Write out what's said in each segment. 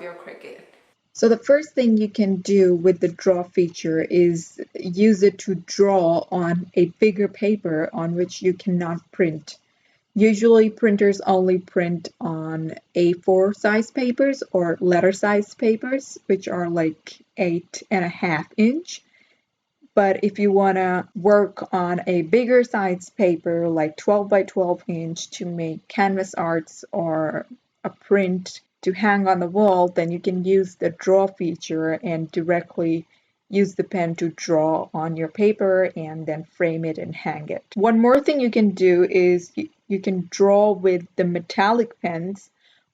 your Cricut. So the first thing you can do with the draw feature is use it to draw on a bigger paper on which you cannot print. Usually printers only print on A4 size papers or letter size papers, which are like 8.5 inch. But if you want to work on a bigger size paper like 12 by 12 inch to make canvas arts or a print to hang on the wall, then you can use the draw feature and directly use the pen to draw on your paper and then frame it and hang it. One more thing you can do is you can draw with the metallic pens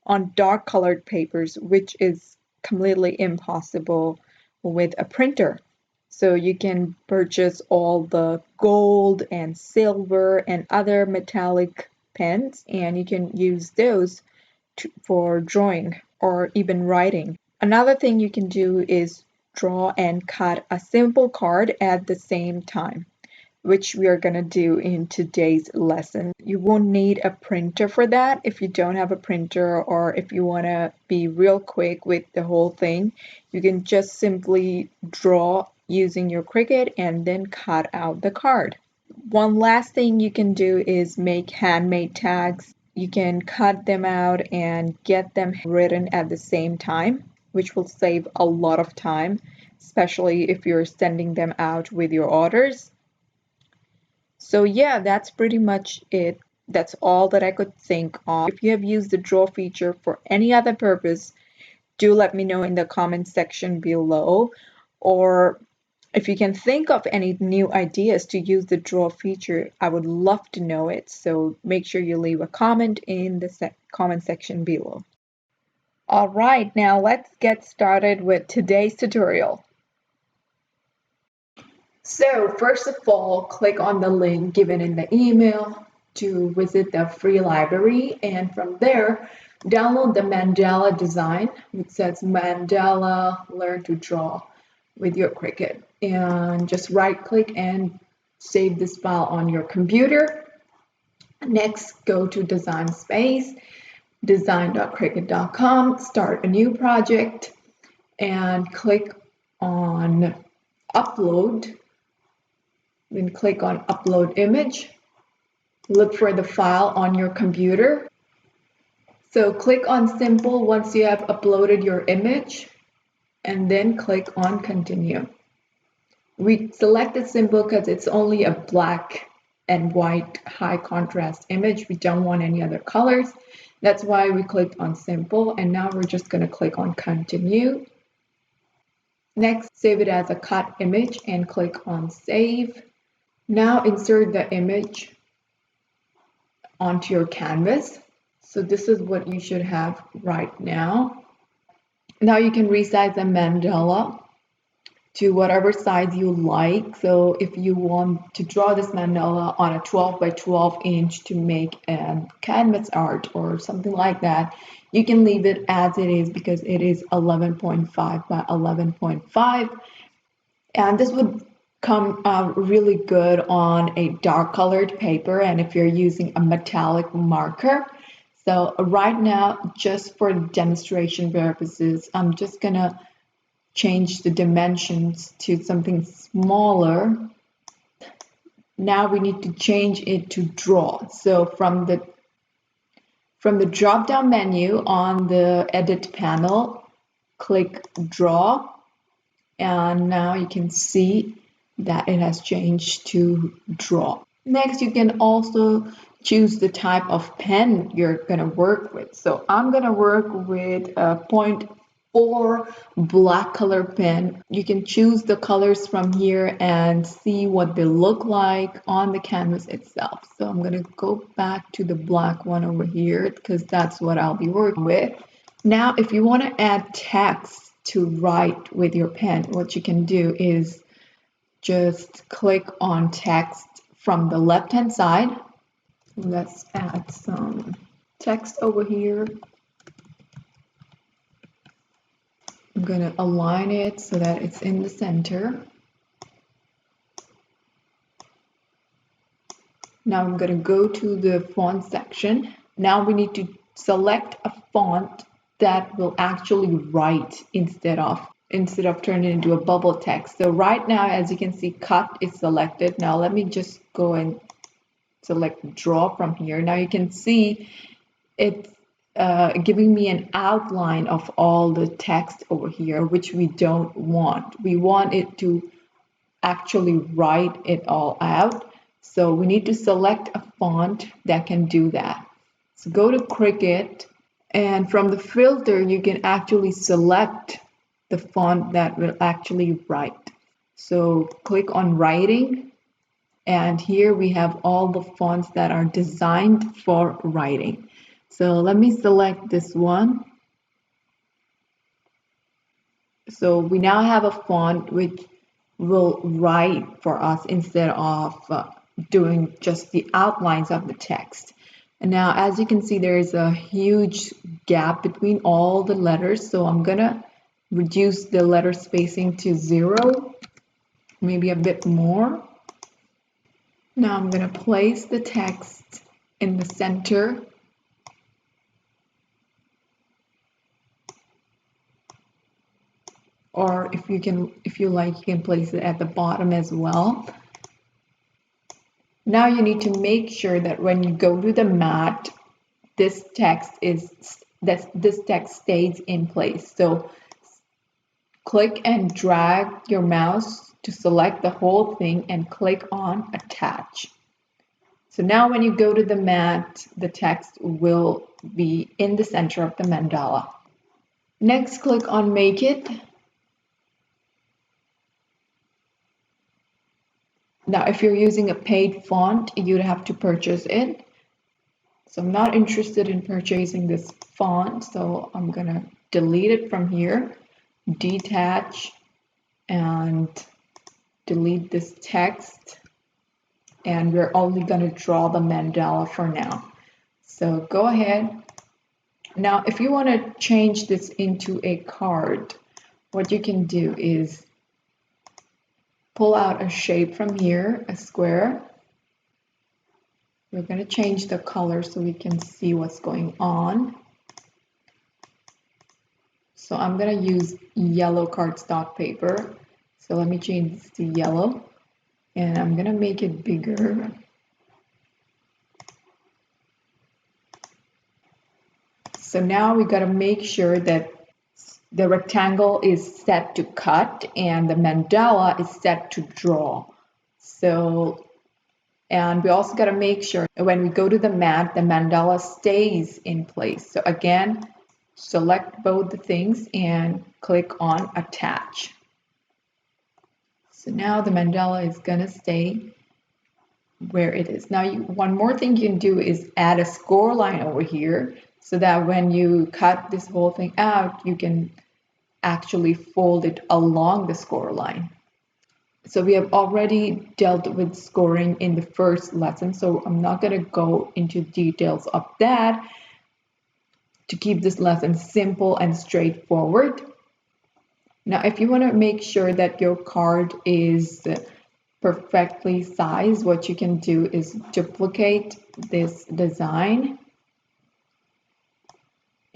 on dark colored papers, which is completely impossible with a printer. So you can purchase all the gold and silver and other metallic pens, and you can use those for drawing or even writing. Another thing you can do is draw and cut a simple card at the same time, which we are going to do in today's lesson. You won't need a printer for that if you don't have a printer, or if you want to be real quick with the whole thing, you can just simply draw using your Cricut and then cut out the card. One last thing you can do is make handmade tags. You can cut them out and get them written at the same time, which will save a lot of time, especially if you're sending them out with your orders. So yeah, that's pretty much it. That's all that I could think of. If you have used the draw feature for any other purpose, do let me know in the comment section below. Or if you can think of any new ideas to use the draw feature, I would love to know it. So make sure you leave a comment in the comment section below. All right, now let's get started with today's tutorial. So first of all, click on the link given in the email to visit the free library, and from there, download the mandala design, which says Mandala Learn to Draw with your Cricut, and just right click and save this file on your computer. Next, go to Design Space, design.cricut.com, start a new project, and click on Upload. Then click on Upload Image. Look for the file on your computer. So click on Simple once you have uploaded your image, and then click on Continue. We selected Simple because it's only a black and white high contrast image. We don't want any other colors. That's why we clicked on Simple, and now we're just going to click on Continue. Next, save it as a cut image and click on Save. Now insert the image onto your canvas. So this is what you should have right now. Now you can resize the mandala to whatever size you like. So if you want to draw this mandala on a 12 by 12 inch to make a canvas art or something like that, you can leave it as it is because it is 11.5 by 11.5. And this would come out really good on a dark colored paper, and if you're using a metallic marker. So right now, just for demonstration purposes, I'm just gonna change the dimensions to something smaller. Now we need to change it to draw. So from the drop down menu on the edit panel, click draw, and now you can see that it has changed to draw. Next, you can also choose the type of pen you're going to work with. So I'm going to work with a 0.4 black color pen. You can choose the colors from here and see what they look like on the canvas itself. So I'm going to go back to the black one over here because that's what I'll be working with. Now, if you want to add text to write with your pen, what you can do is just click on text from the left hand side. Let's add some text over here. I'm going to align it so that it's in the center. Now I'm going to go to the font section. Now we need to select a font that will actually write instead of turning into a bubble text. So right now, as you can see, cut is selected. Now let me just go and select draw from here. Now you can see it's giving me an outline of all the text over here, which we don't want. We want it to actually write it all out. So we need to select a font that can do that. So go to Cricut, and from the filter, you can actually select the font that will actually write. So click on writing, and here we have all the fonts that are designed for writing. So let me select this one. So we now have a font which will write for us instead of doing just the outlines of the text. And now, as you can see, there is a huge gap between all the letters. So I'm gonna reduce the letter spacing to 0, maybe a bit more. Now I'm gonna place the text in the center. Or if you like, you can place it at the bottom as well. Now you need to make sure that when you go to the mat, this text stays in place. So click and drag your mouse to select the whole thing and click on attach. So now when you go to the mat, the text will be in the center of the mandala. Next, click on make it. Now, if you're using a paid font, you'd have to purchase it. So I'm not interested in purchasing this font, so I'm gonna delete it from here, detach, and delete this text. And we're only gonna draw the mandala for now. So go ahead. Now, if you wanna change this into a card, what you can do is pull out a shape from here, a square. We're going to change the color so we can see what's going on. So I'm going to use yellow cardstock paper. So let me change this to yellow, and I'm going to make it bigger. So now we got to make sure that the rectangle is set to cut and the mandala is set to draw. So, and we also got to make sure when we go to the mat, the mandala stays in place. So again, select both the things and click on attach. So now the mandala is going to stay where it is. Now, one more thing you can do is add a score line over here so that when you cut this whole thing out, you can actually fold it along the score line. So we have already dealt with scoring in the first lesson, so I'm not going to go into details of that to keep this lesson simple and straightforward. Now, if you want to make sure that your card is perfectly sized, what you can do is duplicate this design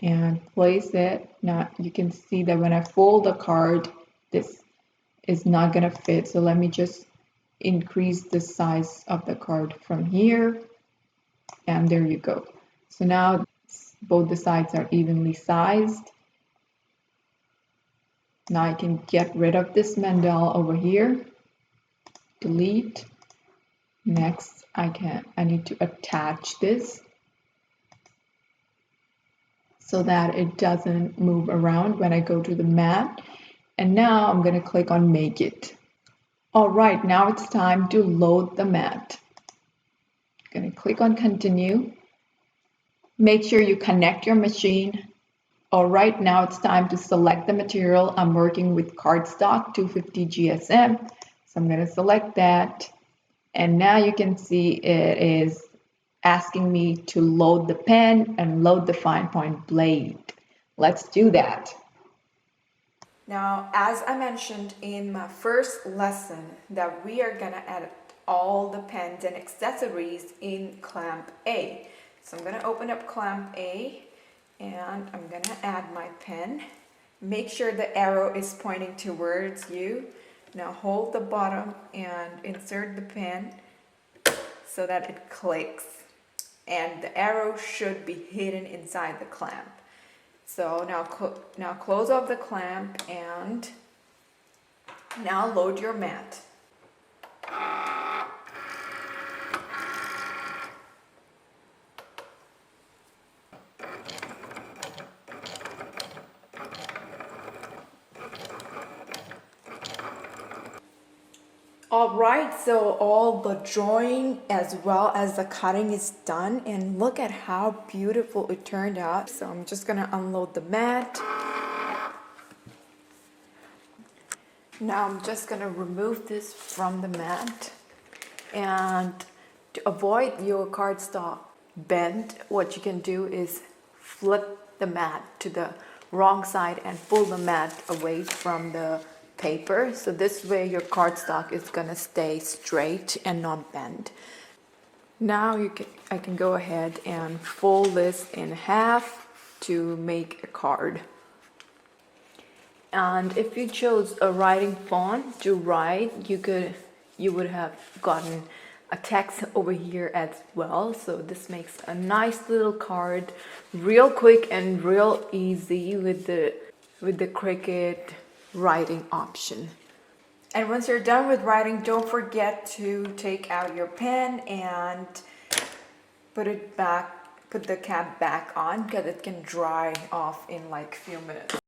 and place it. Now you can see that when I fold the card, this is not going to fit. So let me just increase the size of the card from here. And there you go. So now both the sides are evenly sized. Now I can get rid of this mandala over here. Delete. Next, I need to attach this so that it doesn't move around when I go to the mat. And now I'm going to click on make it. All right, now it's time to load the mat. I'm going to click on continue. Make sure you connect your machine. All right, now it's time to select the material. I'm working with cardstock 250 GSM. So I'm going to select that. And now you can see it is asking me to load the pen and load the fine point blade. Let's do that. Now, as I mentioned in my first lesson, that we are gonna add all the pens and accessories in clamp A. So I'm gonna open up clamp A, And I'm gonna add my pen. Make sure the arrow is pointing towards you. Now hold the bottom and insert the pen so that it clicks. And the arrow should be hidden inside the clamp. So now close off the clamp and now load your mat. Alright, so all the drawing as well as the cutting is done, and look at how beautiful it turned out. So I'm just gonna unload the mat. Now I'm just gonna remove this from the mat, and to avoid your cardstock bend, what you can do is flip the mat to the wrong side and pull the mat away from the paper. So this way your cardstock is gonna stay straight and not bend. Now I can go ahead and fold this in half to make a card. And if you chose a writing font to write, you would have gotten a text over here as well. So this makes a nice little card, real quick and real easy with the Cricut writing option. And once you're done with writing, don't forget to take out your pen and put the cap back on, because it can dry off in like a few minutes.